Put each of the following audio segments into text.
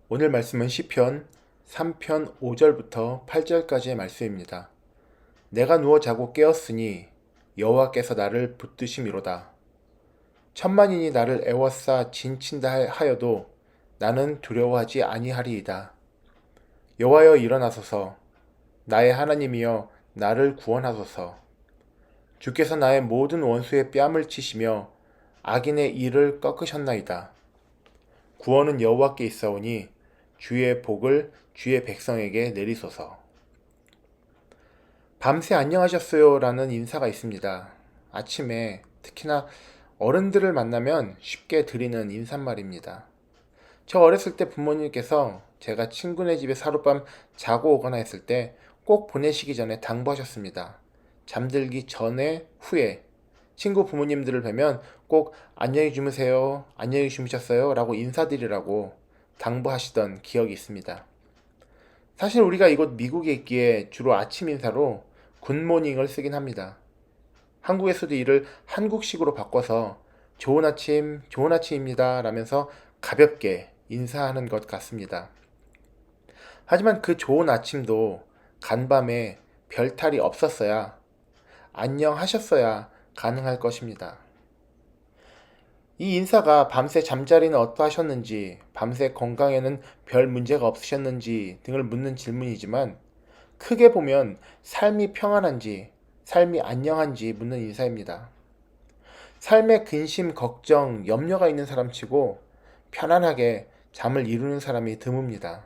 오늘 말씀은 시편 3편 5절부터 8절까지의 말씀입니다. 내가 누워 자고 깨었으니 여호와께서 나를 붙드심이로다. 천만인이 나를 애워싸 진친다 하여도 나는 두려워하지 아니하리이다. 여호와여 일어나소서. 나의 하나님이여 나를 구원하소서. 주께서 나의 모든 원수의 뺨을 치시며 악인의 일을 꺾으셨나이다. 구원은 여호와께 있사오니 주의 복을 주의 백성에게 내리소서. 밤새 안녕하셨어요 라는 인사가 있습니다. 아침에 특히나 어른들을 만나면 쉽게 드리는 인사말입니다. 저 어렸을 때 부모님께서 제가 친구네 집에 하룻밤 자고 오거나 했을 때 꼭 보내시기 전에 당부하셨습니다. 잠들기 전에 후에 친구 부모님들을 뵈면 꼭 안녕히 주무세요, 안녕히 주무셨어요 라고 인사드리라고 당부하시던 기억이 있습니다. 사실 우리가 이곳 미국에 있기에 주로 아침 인사로 굿모닝을 쓰긴 합니다. 한국에서도 이를 한국식으로 바꿔서 좋은 아침, 좋은 아침입니다 라면서 가볍게 인사하는 것 같습니다. 하지만 그 좋은 아침도 간밤에 별탈이 없었어야, 안녕하셨어야 가능할 것입니다. 이 인사가 밤새 잠자리는 어떠하셨는지, 밤새 건강에는 별 문제가 없으셨는지 등을 묻는 질문이지만 크게 보면 삶이 평안한지, 삶이 안녕한지 묻는 인사입니다. 삶에 근심, 걱정, 염려가 있는 사람치고 편안하게 잠을 이루는 사람이 드뭅니다.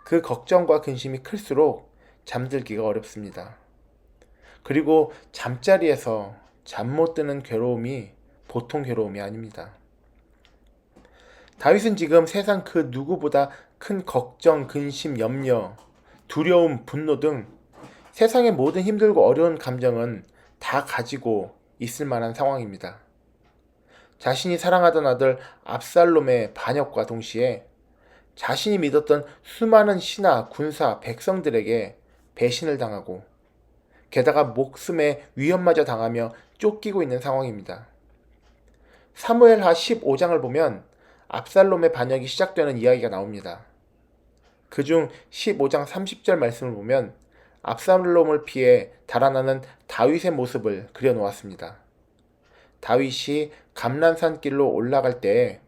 그 걱정과 근심이 클수록 잠들기가 어렵습니다. 그리고 잠자리에서 잠 못 드는 괴로움이 보통 괴로움이 아닙니다. 다윗은 지금 세상 그 누구보다 큰 걱정, 근심, 염려, 두려움, 분노 등 세상의 모든 힘들고 어려운 감정은 다 가지고 있을 만한 상황입니다. 자신이 사랑하던 아들 압살롬의 반역과 동시에 자신이 믿었던 수많은 신하, 군사, 백성들에게 배신을 당하고 게다가 목숨의 위협마저 당하며 쫓기고 있는 상황입니다. 사무엘하 15장을 보면 압살롬의 반역이 시작되는 이야기가 나옵니다. 그중 15장 30절 말씀을 보면 압살롬을 피해 달아나는 다윗의 모습을 그려놓았습니다. 다윗이 감람산 길로 올라갈 때에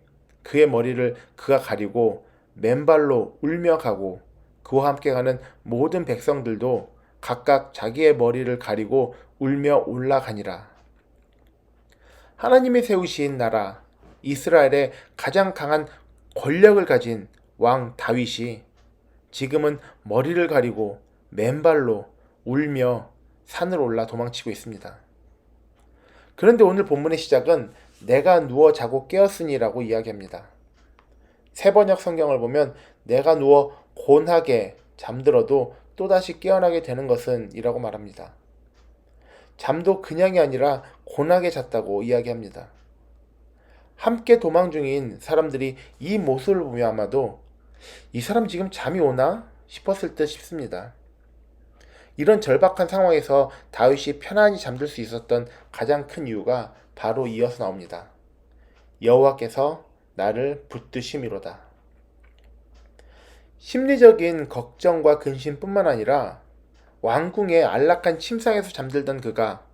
그의 머리를 그가 가리고 맨발로 울며 가고 그와 함께 가는 모든 백성들도 각각 자기의 머리를 가리고 울며 올라가니라. 하나님이 세우신 나라 이스라엘의 가장 강한 권력을 가진 왕 다윗이 지금은 머리를 가리고 맨발로 울며 산을 올라 도망치고 있습니다. 그런데 오늘 본문의 시작은 내가 누워 자고 깨었으니라고 이야기합니다. 세번역 성경을 보면 내가 누워 곤하게 잠들어도 또다시 깨어나게 되는 것은 이라고 말합니다. 잠도 그냥이 아니라 곤하게 잤다고 이야기합니다. 함께 도망 중인 사람들이 이 모습을 보며 아마도 이 사람 지금 잠이 오나 싶었을 듯 싶습니다. 이런 절박한 상황에서 다윗이 편안히 잠들 수 있었던 가장 큰 이유가 바로 이어서 나옵니다. 여호와께서 나를 붙드심이로다. 심리적인 걱정과 근심뿐만 아니라 왕궁의 안락한 침상에서 잠들던 그가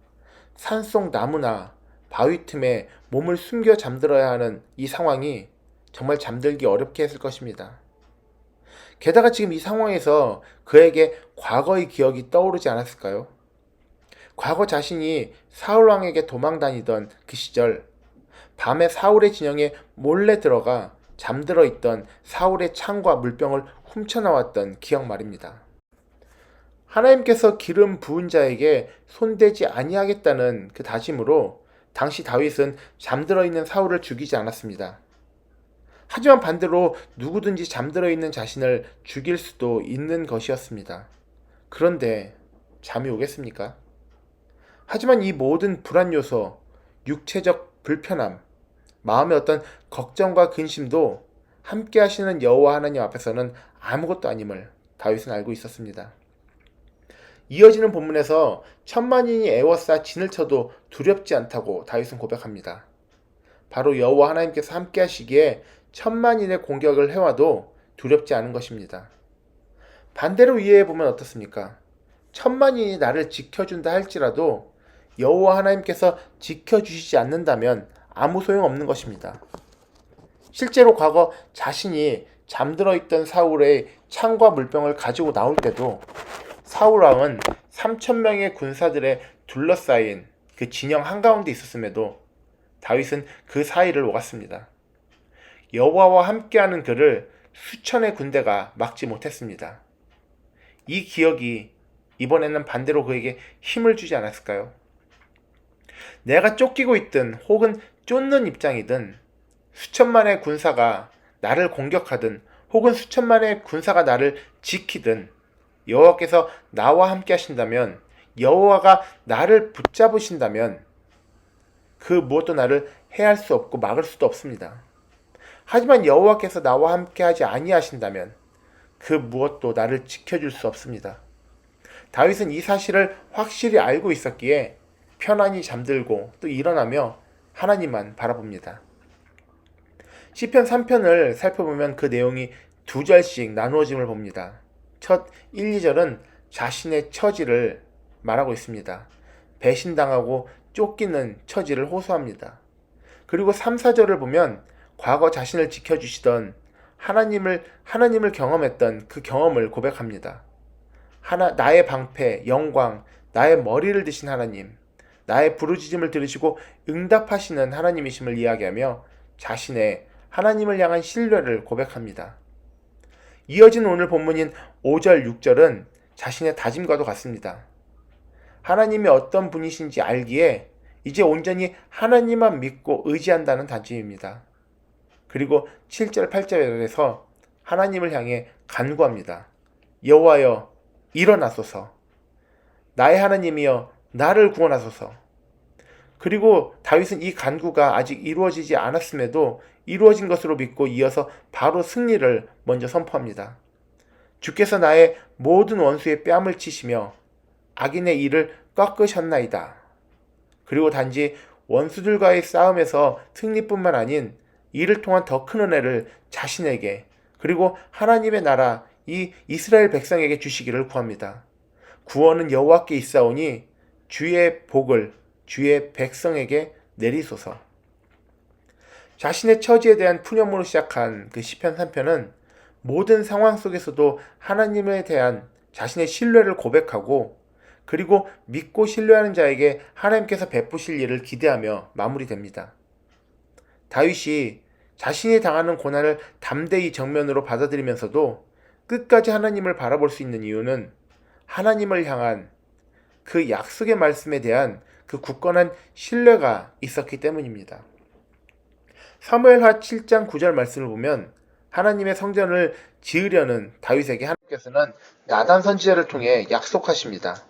산속 나무나 바위 틈에 몸을 숨겨 잠들어야 하는 이 상황이 정말 잠들기 어렵게 했을 것입니다. 게다가 지금 이 상황에서 그에게 과거의 기억이 떠오르지 않았을까요? 과거 자신이 사울 왕에게 도망 다니던 그 시절, 밤에 사울의 진영에 몰래 들어가 잠들어 있던 사울의 창과 물병을 훔쳐나왔던 기억 말입니다. 하나님께서 기름 부은 자에게 손대지 아니하겠다는 그 다짐으로 당시 다윗은 잠들어 있는 사울을 죽이지 않았습니다. 하지만 반대로 누구든지 잠들어 있는 자신을 죽일 수도 있는 것이었습니다. 그런데 잠이 오겠습니까? 하지만 이 모든 불안 요소, 육체적 불편함, 마음의 어떤 걱정과 근심도 함께 하시는 여호와 하나님 앞에서는 아무것도 아님을 다윗은 알고 있었습니다. 이어지는 본문에서 천만인이 애워싸 진을 쳐도 두렵지 않다고 다윗은 고백합니다. 바로 여호와 하나님께서 함께 하시기에 천만인의 공격을 해와도 두렵지 않은 것입니다. 반대로 이해해보면 어떻습니까? 천만인이 나를 지켜준다 할지라도 여호와 하나님께서 지켜주시지 않는다면 아무 소용없는 것입니다. 실제로 과거 자신이 잠들어 있던 사울의 창과 물병을 가지고 나올 때도 사울 왕은 3,000명의 군사들에 둘러싸인 그 진영 한가운데 있었음에도 다윗은 그 사이를 오갔습니다. 여호와와 함께하는 그를 수천의 군대가 막지 못했습니다. 이 기억이 이번에는 반대로 그에게 힘을 주지 않았을까요? 내가 쫓기고 있든 혹은 쫓는 입장이든 수천만의 군사가 나를 공격하든 혹은 수천만의 군사가 나를 지키든 여호와께서 나와 함께 하신다면, 여호와가 나를 붙잡으신다면 그 무엇도 나를 해할 수 없고 막을 수도 없습니다. 하지만 여호와께서 나와 함께 하지 아니하신다면 그 무엇도 나를 지켜줄 수 없습니다. 다윗은 이 사실을 확실히 알고 있었기에 편안히 잠들고 또 일어나며 하나님만 바라봅니다. 시편 3편을 살펴보면 그 내용이 두 절씩 나누어짐을 봅니다. 첫 1, 2절은 자신의 처지를 말하고 있습니다. 배신당하고 쫓기는 처지를 호소합니다. 그리고 3, 4절을 보면 과거 자신을 지켜주시던 하나님을 경험했던 그 경험을 고백합니다. 나의 방패, 영광, 나의 머리를 드신 하나님, 나의 부르짖음을 들으시고 응답하시는 하나님이심을 이야기하며 자신의 하나님을 향한 신뢰를 고백합니다. 이어진 오늘 본문인 5절, 6절은 자신의 다짐과도 같습니다. 하나님이 어떤 분이신지 알기에 이제 온전히 하나님만 믿고 의지한다는 다짐입니다. 그리고 7절, 8절에서 하나님을 향해 간구합니다. 여호와여 일어나소서, 나의 하나님이여 나를 구원하소서. 그리고 다윗은 이 간구가 아직 이루어지지 않았음에도 이루어진 것으로 믿고 이어서 바로 승리를 먼저 선포합니다. 주께서 나의 모든 원수의 뺨을 치시며 악인의 일을 꺾으셨나이다. 그리고 단지 원수들과의 싸움에서 승리뿐만 아닌 이를 통한 더 큰 은혜를 자신에게 그리고 하나님의 나라 이 이스라엘 백성에게 주시기를 구합니다. 구원은 여호와께 있사오니 주의 복을 주의 백성에게 내리소서. 자신의 처지에 대한 푸념으로 시작한 그 시편 3편은 모든 상황 속에서도 하나님에 대한 자신의 신뢰를 고백하고 그리고 믿고 신뢰하는 자에게 하나님께서 베푸실 일을 기대하며 마무리됩니다. 다윗이 자신이 당하는 고난을 담대히 정면으로 받아들이면서도 끝까지 하나님을 바라볼 수 있는 이유는 하나님을 향한 그 약속의 말씀에 대한 그 굳건한 신뢰가 있었기 때문입니다. 사무엘하 7장 9절 말씀을 보면 하나님의 성전을 지으려는 다윗에게 하나님께서는 나단 선지자를 통해 약속하십니다.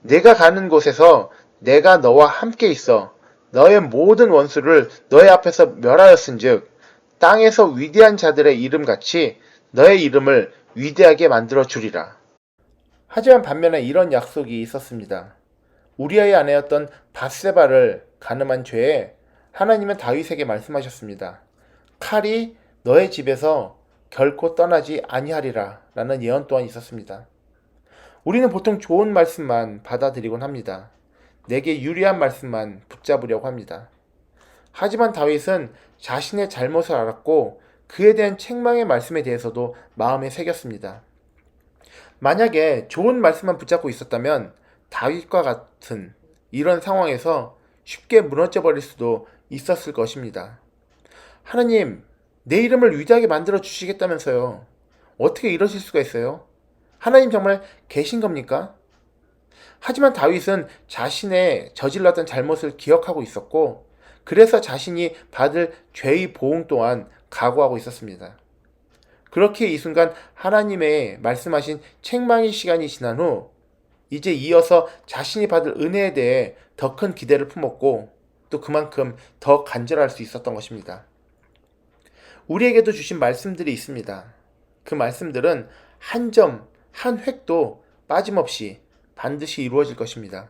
내가 가는 곳에서 내가 너와 함께 있어 너의 모든 원수를 너의 앞에서 멸하였은즉 땅에서 위대한 자들의 이름같이 너의 이름을 위대하게 만들어 주리라. 하지만 반면에 이런 약속이 있었습니다. 우리아의 아내였던 밧세바를 간음한 죄에 하나님은 다윗에게 말씀하셨습니다. 칼이 너의 집에서 결코 떠나지 아니하리라 라는 예언 또한 있었습니다. 우리는 보통 좋은 말씀만 받아들이곤 합니다. 내게 유리한 말씀만 붙잡으려고 합니다. 하지만 다윗은 자신의 잘못을 알았고 그에 대한 책망의 말씀에 대해서도 마음에 새겼습니다. 만약에 좋은 말씀만 붙잡고 있었다면 다윗과 같은 이런 상황에서 쉽게 무너져 버릴 수도 있었을 것입니다. 하나님, 내 이름을 위대하게 만들어 주시겠다면서요. 어떻게 이러실 수가 있어요? 하나님 정말 계신 겁니까? 하지만 다윗은 자신의 저질렀던 잘못을 기억하고 있었고 그래서 자신이 받을 죄의 보응 또한 각오하고 있었습니다. 그렇게 이 순간 하나님의 말씀하신 책망의 시간이 지난 후 이제 이어서 자신이 받을 은혜에 대해 더 큰 기대를 품었고 또 그만큼 더 간절할 수 있었던 것입니다. 우리에게도 주신 말씀들이 있습니다. 그 말씀들은 한 점, 한 획도 빠짐없이 반드시 이루어질 것입니다.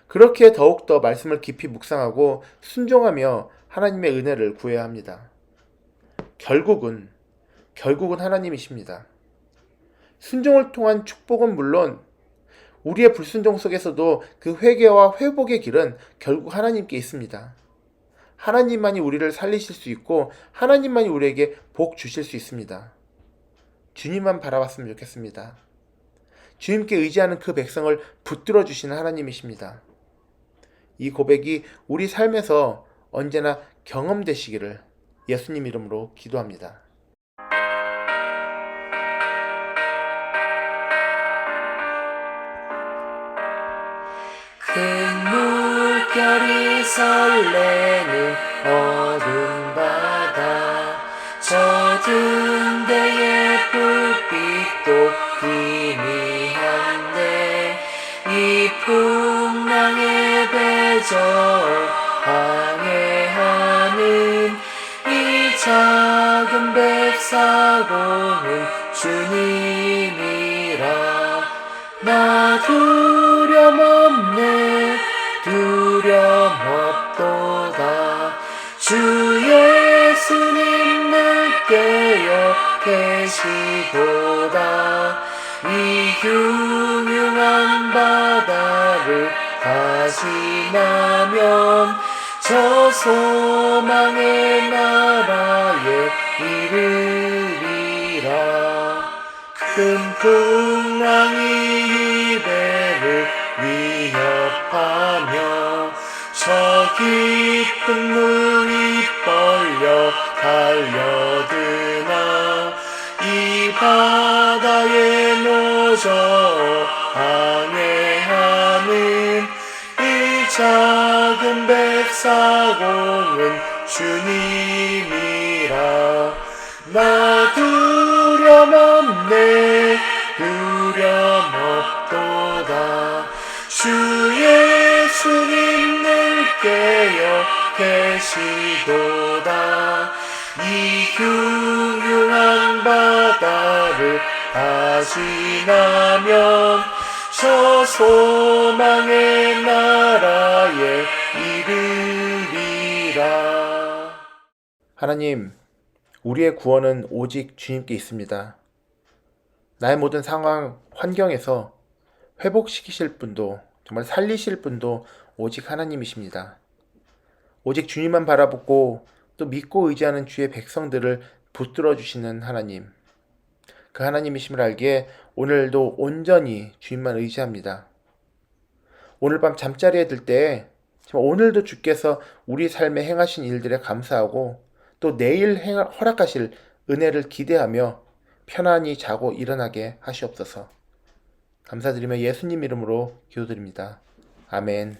그렇게 더욱더 말씀을 깊이 묵상하고 순종하며 하나님의 은혜를 구해야 합니다. 결국은 하나님이십니다. 순종을 통한 축복은 물론 우리의 불순종 속에서도 그 회개와 회복의 길은 결국 하나님께 있습니다. 하나님만이 우리를 살리실 수 있고 하나님만이 우리에게 복 주실 수 있습니다. 주님만 바라봤으면 좋겠습니다. 주님께 의지하는 그 백성을 붙들어 주시는 하나님이십니다. 이 고백이 우리 삶에서 언제나 경험되시기를 예수님 이름으로 기도합니다. 큰 물결이 설레는 어두운 바다, 젖은 데의 불빛도 희미한데 이 풍랑에 배저 항해하는 이 작은 백사공은 주님이라. 나 두려움 없네, 두려움 없도다. 주 예수님 늘 깨어 계시도다. 이 흉흉한 바다를 다 지나면 저 소망의 나라에 이르리라. 큰 풍랑이 이 배를 위협하며 저 깊은 물이 벌려 달려드나 이 바다에 노저 항해하는 이 작은 백사공은 주님이라. 나 두려움 없네, 두려움 없도다. 주 예수님 늘 깨어 계시도다. 이 흉흉한 바다를 다 지나면 저 소망의 나라에 이르리라. 하나님, 우리의 구원은 오직 주님께 있습니다. 나의 모든 상황, 환경에서 회복시키실 분도 정말 살리실 분도 오직 하나님이십니다. 오직 주님만 바라보고 또 믿고 의지하는 주의 백성들을 붙들어 주시는 하나님. 그 하나님이심을 알기에 오늘도 온전히 주님만 의지합니다. 오늘 밤 잠자리에 들 때 오늘도 주께서 우리 삶에 행하신 일들에 감사하고 또 내일 허락하실 은혜를 기대하며 편안히 자고 일어나게 하시옵소서. 감사드리며 예수님 이름으로 기도드립니다. 아멘.